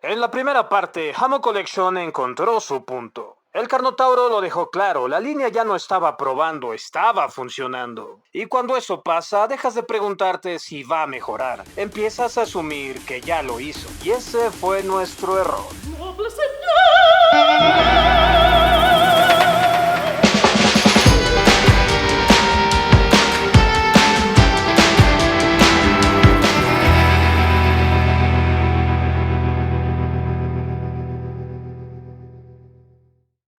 En la primera parte, Hamon Collection encontró su punto. El Carnotauro lo dejó claro, la línea ya no estaba probando, estaba funcionando. Y cuando eso pasa, dejas de preguntarte si va a mejorar. Empiezas a asumir que ya lo hizo. Y ese fue nuestro error.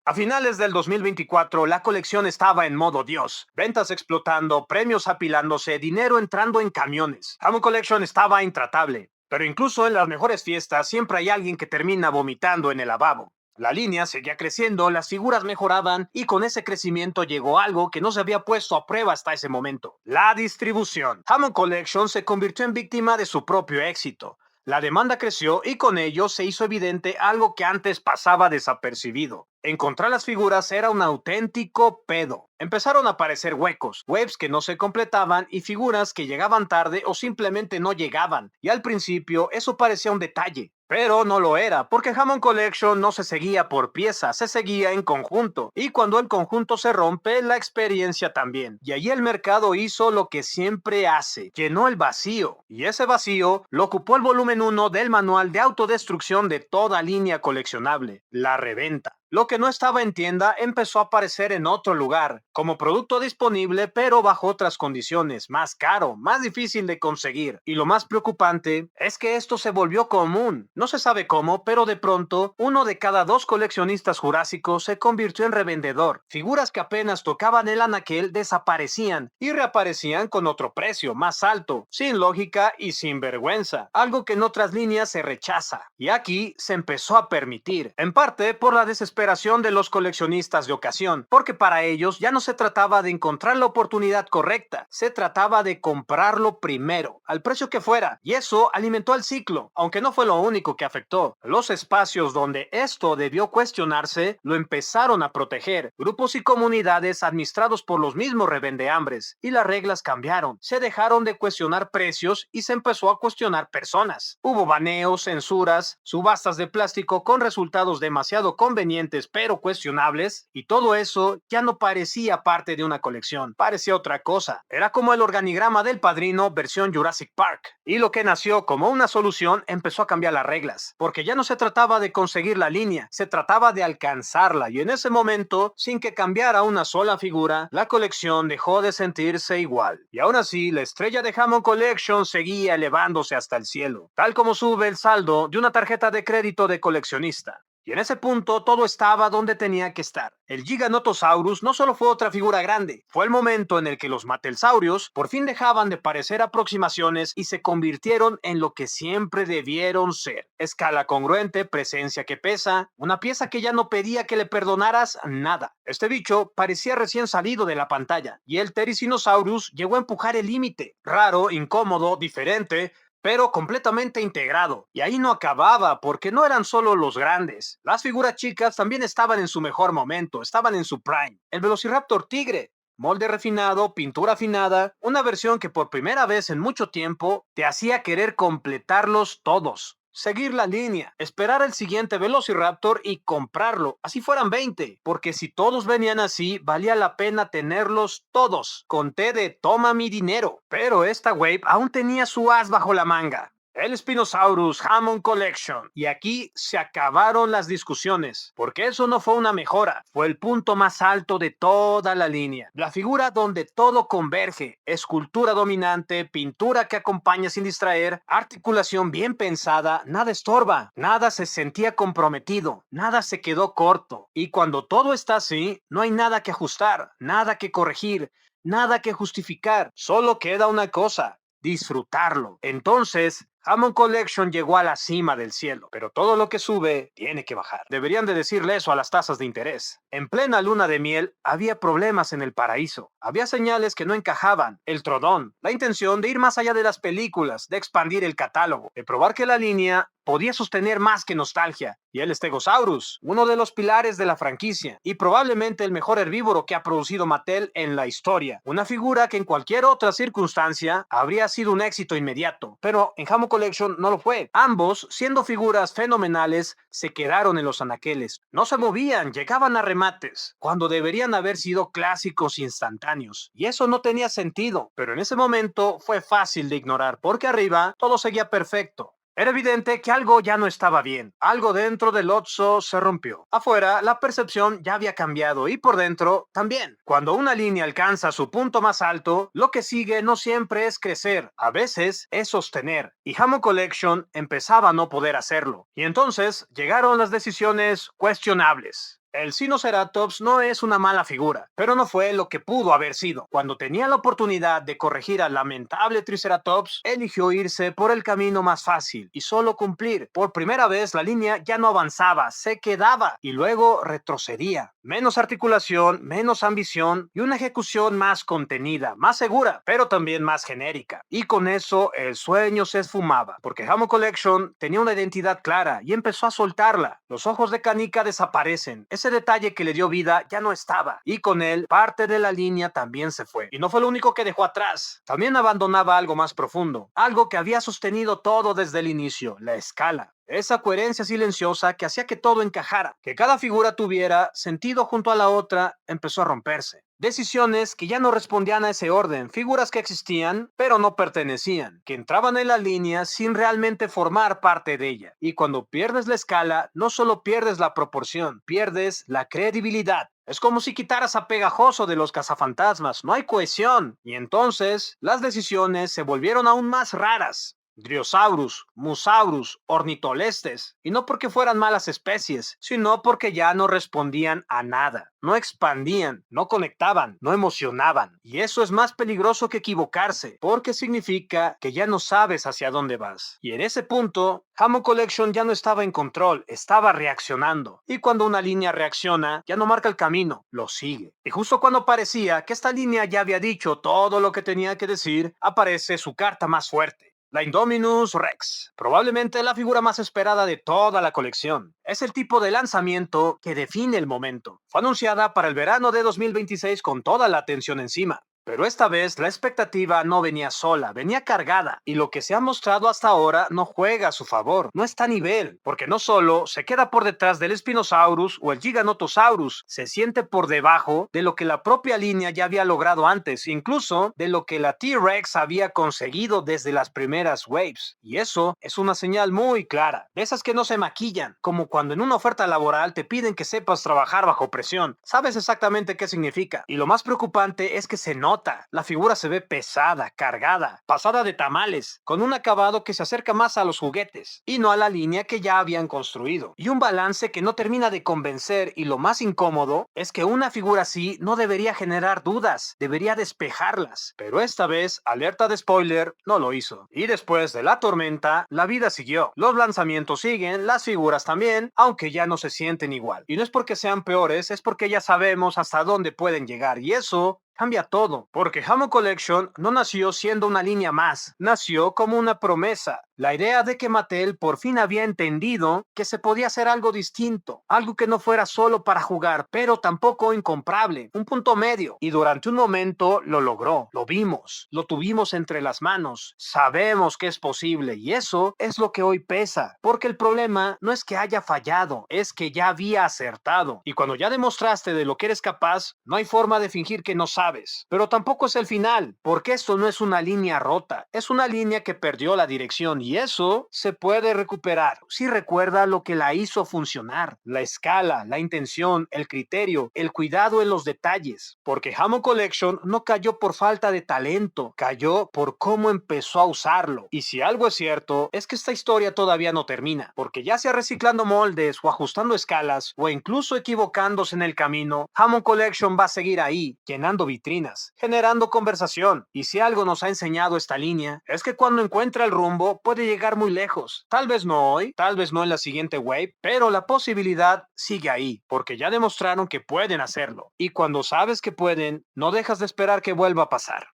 A finales del 2024, la colección estaba en modo Dios. Ventas explotando, premios apilándose, dinero entrando en camiones. Hamon Collection estaba intratable. Pero incluso en las mejores fiestas siempre hay alguien que termina vomitando en el lavabo. La línea seguía creciendo, las figuras mejoraban y con ese crecimiento llegó algo que no se había puesto a prueba hasta ese momento. La distribución. Hamon Collection se convirtió en víctima de su propio éxito. La demanda creció y con ello se hizo evidente algo que antes pasaba desapercibido. Encontrar las figuras era un auténtico pedo. Empezaron a aparecer huecos, waves que no se completaban y figuras que llegaban tarde o simplemente no llegaban. Y al principio eso parecía un detalle. Pero no lo era, porque Hamon Collection no se seguía por pieza, se seguía en conjunto. Y cuando el conjunto se rompe, la experiencia también. Y allí el mercado hizo lo que siempre hace, llenó el vacío. Y ese vacío lo ocupó el volumen 1 del manual de autodestrucción de toda línea coleccionable, la reventa. Lo que no estaba en tienda empezó a aparecer en otro lugar, como producto disponible pero bajo otras condiciones, más caro, más difícil de conseguir. Y lo más preocupante es que esto se volvió común. No se sabe cómo, pero de pronto, uno de cada 2 coleccionistas jurásicos se convirtió en revendedor. Figuras que apenas tocaban el anaquel desaparecían y reaparecían con otro precio, más alto, sin lógica y sin vergüenza. Algo que en otras líneas se rechaza. Y aquí se empezó a permitir, en parte por la desesperación de los coleccionistas de ocasión, porque para ellos ya no se trataba de encontrar la oportunidad correcta, se trataba de comprarlo primero, al precio que fuera, y eso alimentó el ciclo, aunque no fue lo único que afectó. Los espacios donde esto debió cuestionarse lo empezaron a proteger, grupos y comunidades administrados por los mismos revendeambres, y las reglas cambiaron, se dejaron de cuestionar precios y se empezó a cuestionar personas. Hubo baneos, censuras, subastas de plástico con resultados demasiado convenientes pero cuestionables, y todo eso ya no parecía parte de una colección, parecía otra cosa. Era como el organigrama del Padrino versión Jurassic Park, y lo que nació como una solución empezó a cambiar las reglas, porque ya no se trataba de conseguir la línea, se trataba de alcanzarla, y en ese momento, sin que cambiara una sola figura, la colección dejó de sentirse igual. Y aún así, la estrella de Hamon Collection seguía elevándose hasta el cielo, tal como sube el saldo de una tarjeta de crédito de coleccionista. Y en ese punto todo estaba donde tenía que estar. El Giganotosaurus no solo fue otra figura grande, fue el momento en el que los Matelsaurios por fin dejaban de parecer aproximaciones y se convirtieron en lo que siempre debieron ser. Escala congruente, presencia que pesa, una pieza que ya no pedía que le perdonaras nada. Este bicho parecía recién salido de la pantalla, y el Therizinosaurus llegó a empujar el límite. Raro, incómodo, diferente, pero completamente integrado. Y ahí no acababa, porque no eran solo los grandes. Las figuras chicas también estaban en su mejor momento, estaban en su prime. El Velociraptor Tigre, molde refinado, pintura afinada, una versión que por primera vez en mucho tiempo te hacía querer completarlos todos. Seguir la línea, esperar el siguiente Velociraptor y comprarlo, así fueran 20, porque si todos venían así, valía la pena tenerlos todos. Conté de toma mi dinero, pero esta wave aún tenía su as bajo la manga. El Spinosaurus Hamon Collection. Y aquí se acabaron las discusiones, porque eso no fue una mejora, fue el punto más alto de toda la línea. La figura donde todo converge, escultura dominante, pintura que acompaña sin distraer, articulación bien pensada, nada estorba, nada se sentía comprometido, nada se quedó corto. Y cuando todo está así, no hay nada que ajustar, nada que corregir, nada que justificar, solo queda una cosa: disfrutarlo. Entonces, Hamon Collection llegó a la cima del cielo, pero todo lo que sube tiene que bajar. Deberían de decirle eso a las tasas de interés. En plena luna de miel, había problemas en el paraíso. Había señales que no encajaban. El trodón, la intención de ir más allá de las películas, de expandir el catálogo, de probar que la línea podía sostener más que nostalgia. Y el Stegosaurus, uno de los pilares de la franquicia, y probablemente el mejor herbívoro que ha producido Mattel en la historia. Una figura que en cualquier otra circunstancia habría sido un éxito inmediato, pero en Hamon Collection no lo fue. Ambos, siendo figuras fenomenales, se quedaron en los anaqueles. No se movían, llegaban a remates, cuando deberían haber sido clásicos instantáneos. Y eso no tenía sentido, pero en ese momento fue fácil de ignorar, porque arriba todo seguía perfecto. Era evidente que algo ya no estaba bien. Algo dentro del Otso se rompió. Afuera, la percepción ya había cambiado y por dentro también. Cuando una línea alcanza su punto más alto, lo que sigue no siempre es crecer, a veces es sostener. Y Hammond Collection empezaba a no poder hacerlo. Y entonces llegaron las decisiones cuestionables. El Sinoceratops no es una mala figura, pero no fue lo que pudo haber sido. Cuando tenía la oportunidad de corregir al lamentable Triceratops, eligió irse por el camino más fácil y solo cumplir. Por primera vez la línea ya no avanzaba, se quedaba y luego retrocedía. Menos articulación, menos ambición y una ejecución más contenida, más segura, pero también más genérica. Y con eso el sueño se esfumaba, porque Hammond Collection tenía una identidad clara y empezó a soltarla. Los ojos de Canica desaparecen. Ese detalle que le dio vida ya no estaba, y con él parte de la línea también se fue. Y no fue lo único que dejó atrás. También abandonaba algo más profundo, algo que había sostenido todo desde el inicio, la escala. Esa coherencia silenciosa que hacía que todo encajara, que cada figura tuviera sentido junto a la otra, empezó a romperse. Decisiones que ya no respondían a ese orden, figuras que existían, pero no pertenecían, que entraban en la línea sin realmente formar parte de ella. Y cuando pierdes la escala, no solo pierdes la proporción, pierdes la credibilidad. Es como si quitaras a Pegajoso de los cazafantasmas, no hay cohesión. Y entonces, las decisiones se volvieron aún más raras. Driosaurus, Musaurus, Ornitolestes, y no porque fueran malas especies, sino porque ya no respondían a nada, no expandían, no conectaban, no emocionaban, y eso es más peligroso que equivocarse, porque significa que ya no sabes hacia dónde vas. Y en ese punto, Hammond Collection ya no estaba en control, estaba reaccionando, y cuando una línea reacciona, ya no marca el camino, lo sigue. Y justo cuando parecía que esta línea ya había dicho todo lo que tenía que decir, aparece su carta más fuerte. La Indominus Rex, probablemente la figura más esperada de toda la colección. Es el tipo de lanzamiento que define el momento. Fue anunciada para el verano de 2026 con toda la atención encima. Pero esta vez la expectativa no venía sola, venía cargada, y lo que se ha mostrado hasta ahora no juega a su favor, no está a nivel, porque no solo se queda por detrás del Spinosaurus o el Giganotosaurus, se siente por debajo de lo que la propia línea ya había logrado antes, incluso de lo que la T-Rex había conseguido desde las primeras waves. Y eso es una señal muy clara, de esas que no se maquillan, como cuando en una oferta laboral te piden que sepas trabajar bajo presión. Sabes exactamente qué significa, y lo más preocupante es que se nota. La figura se ve pesada, cargada, pasada de tamales, con un acabado que se acerca más a los juguetes y no a la línea que ya habían construido. Y un balance que no termina de convencer, y lo más incómodo es que una figura así no debería generar dudas, debería despejarlas. Pero esta vez, alerta de spoiler, no lo hizo. Y después de la tormenta, la vida siguió. Los lanzamientos siguen, las figuras también, aunque ya no se sienten igual. Y no es porque sean peores, es porque ya sabemos hasta dónde pueden llegar, y eso cambia todo, porque Hammond Collection no nació siendo una línea más, nació como una promesa. La idea de que Mattel por fin había entendido que se podía hacer algo distinto, algo que no fuera solo para jugar, pero tampoco incomparable, un punto medio. Y durante un momento lo logró, lo vimos, lo tuvimos entre las manos, sabemos que es posible, y eso es lo que hoy pesa, porque el problema no es que haya fallado, es que ya había acertado. Y cuando ya demostraste de lo que eres capaz, no hay forma de fingir que no sabes. Pero tampoco es el final, porque esto no es una línea rota, es una línea que perdió la dirección, y eso se puede recuperar si recuerda lo que la hizo funcionar: la escala, la intención, el criterio, el cuidado en los detalles. Porque Hammond Collection no cayó por falta de talento, cayó por cómo empezó a usarlo. Y si algo es cierto, es que esta historia todavía no termina, porque ya sea reciclando moldes o ajustando escalas o incluso equivocándose en el camino, Hammond Collection va a seguir ahí, llenando vitrinas, generando conversación. Y si algo nos ha enseñado esta línea, es que cuando encuentra el rumbo puede llegar muy lejos. Tal vez no hoy, tal vez no en la siguiente wave, pero la posibilidad sigue ahí, porque ya demostraron que pueden hacerlo. Y cuando sabes que pueden, no dejas de esperar que vuelva a pasar.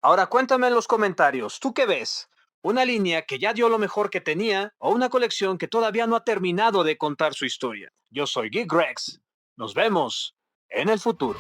Ahora cuéntame en los comentarios, ¿tú qué ves? ¿Una línea que ya dio lo mejor que tenía, o una colección que todavía no ha terminado de contar su historia? Yo soy Geek Rex. Nos vemos en el futuro.